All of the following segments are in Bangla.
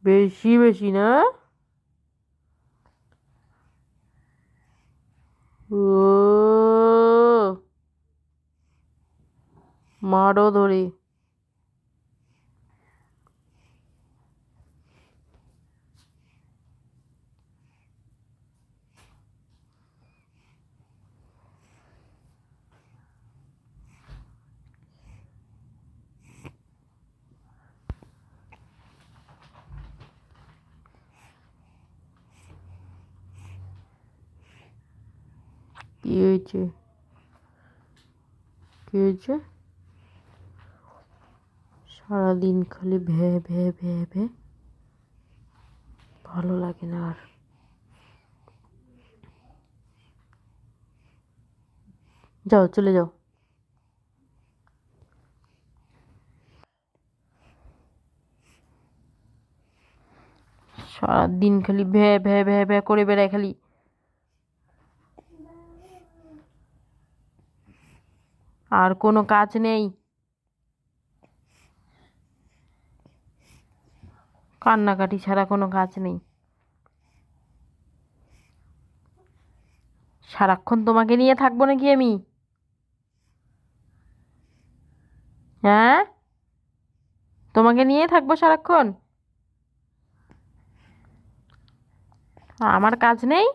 বেশি বেশি না? ও মারো ধরে। কি হয়েছে? কি হয়েছে? সারাদিন খালি ভ্যা ভ্যা ভ্যা ভ্যা, ভালো লাগে না আর। যাও চলে যাও। সারাদিন খালি ভ্যা ভ্যা ভ্যা ভ্যা করে বেড়ায় খালি। আর কোনো কাজ নেই। কান্নাকাটি ছাড়া কোনো কাজ নেই। সারাক্ষণ তোমাকে নিয়ে থাকবো নাকি আমি? হ্যাঁ, তোমাকে নিয়ে থাকবো সারাক্ষণ? আমার কাজ নেই?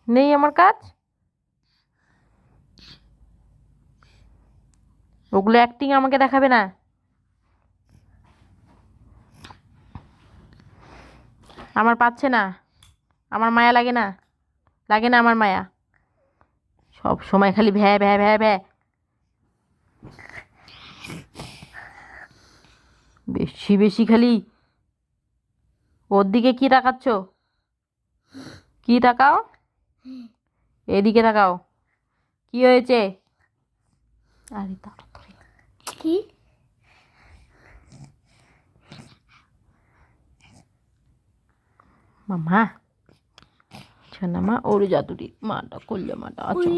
নেই আমার কাজ? ওগুলো অ্যাক্টিং আমাকে দেখাবে না। আমার পাচ্ছে না, আমার মায়া লাগে না, লাগে না আমার মায়া। সব সময় খালি ভ্যা ভ্যা ভ্যা ভ্যা। বেশি বেশি খালি। ওর দিকে কি তাকাচ্ছ? কি তাকাও? এদিকে তাকাও। কি হয়েছে? আরে তাড়াতাড়ি। কি? মামা, সোনা মা, ওর জাদুরি মাটা করলে মাটা আছো।